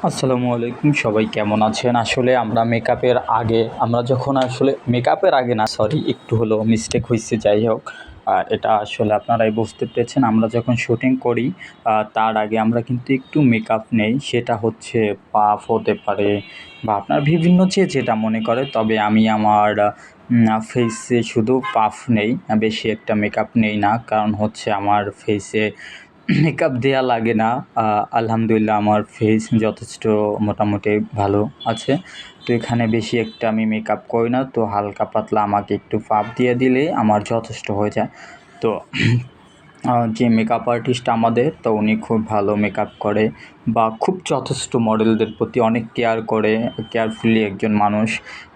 আসসালামু আলাইকুম, সবাই কেমন আছেন? আসলে আমরা যখন আসলে মেকআপের আগে না, সরি, একটু হলো মিস্টেক হইছে, যাই হোক। এটা আসলে আপনারাই বুঝতে পেরেছেন। আমরা যখন শুটিং করি তার আগে আমরা কিন্তু একটু মেকআপ নেই। সেটা হচ্ছে পাফ হতে পারে বা আপনার বিভিন্ন যেটা মনে করে। তবে আমি আমার ফেসে শুধু পাফ নেই, বেশি একটা মেকআপ নেই না। কারণ হচ্ছে আমার ফেসে মেকআপ দেয়া লাগে না। আলহামদুলিল্লাহ আমার ফেস যথেষ্ট মোটামুটি ভালো আছে। তো এখানে বেশি একটা আমি মেকআপ করি না। তো হালকা পাতলা আমাকে একটু পাফ দিয়ে দিলেই আমার যথেষ্ট হয়ে যায়। তো যে মেকআপ আর্টিস্ট আমাদের, তো উনি খুব ভালো মেকআপ করে বা খুব যথেষ্ট মডেলদের প্রতি অনেক কেয়ার করে, কেয়ারফুলি একজন মানুষ।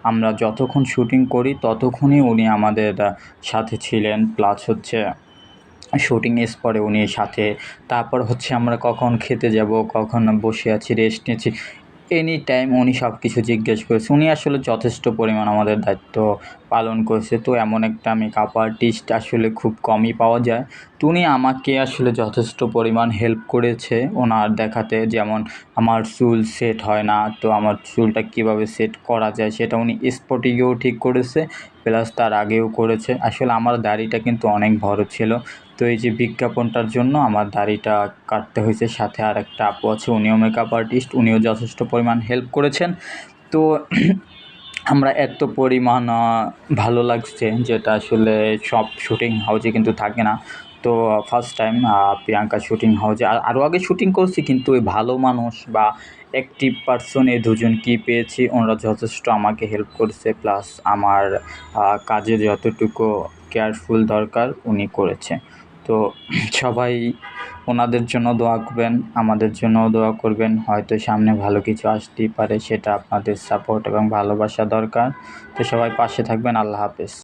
আমরা যতক্ষণ শুটিং করি ততক্ষণই উনি আমাদের সাথে ছিলেন। প্লাস হচ্ছে শুটিং স্পটে উনি সাথে। তারপর হচ্ছে আমরা কখন খেতে যাব, কখন বসে আছি, রেস্ট নিচ্ছি, এনি টাইম উনি সব কিছু জিজ্ঞেস করেছে। উনি আসলে যথেষ্ট পরিমাণ আমাদের দায়িত্ব পালন করেছে। তো এমন একটা মেকআপ আর্টিস্ট আসলে খুব কমই পাওয়া যায়। তো উনি আমাকে আসলে যথেষ্ট পরিমাণ হেল্প করেছে ওনার দেখাতে। যেমন আমার চুল সেট হয় না, তো আমার চুলটা কীভাবে সেট করা যায় সেটা উনি স্পটে গিয়েও ঠিক করেছে, প্লাস তার আগেও করেছে। আসলে আমার দাড়িটা কিন্তু অনেক বড় ছিল। তো এই যে বিজ্ঞাপনটার জন্য আমার দাড়িটা কাটতে হয়েছে। সাথে আর একটা আপু আছে, উনিও মেকআপ আর্টিস্ট, উনিও যথেষ্ট পরিমাণ হেল্প করেছেন। তো আমরা এত পরিমাণ ভালো লাগছে, যেটা আসলে সব শুটিং হাউসে কিন্তু থাকে না। তো ফার্স্ট টাইম প্রিয়াঙ্কা শুটিং হাউসে, আরও আগে শুটিং করছি, কিন্তু ওই ভালো মানুষ বা অ্যাক্টিভ পারসন এই দুজনকেই পেয়েছি। ওনারা যথেষ্ট আমাকে হেল্প করেছে, প্লাস আমার কাজে যতটুকু কেয়ারফুল দরকার উনি করেছে। তো সবাই ওনাদের জন্য দোয়া করবেন, আমাদের জন্যও দোয়া করবেন। হয়তো সামনে ভালো কিছু আসতেই পারে, সেটা আপনাদের সাপোর্ট এবং ভালোবাসা দরকার। তো সবাই পাশে থাকবেন। আল্লাহ হাফেজ।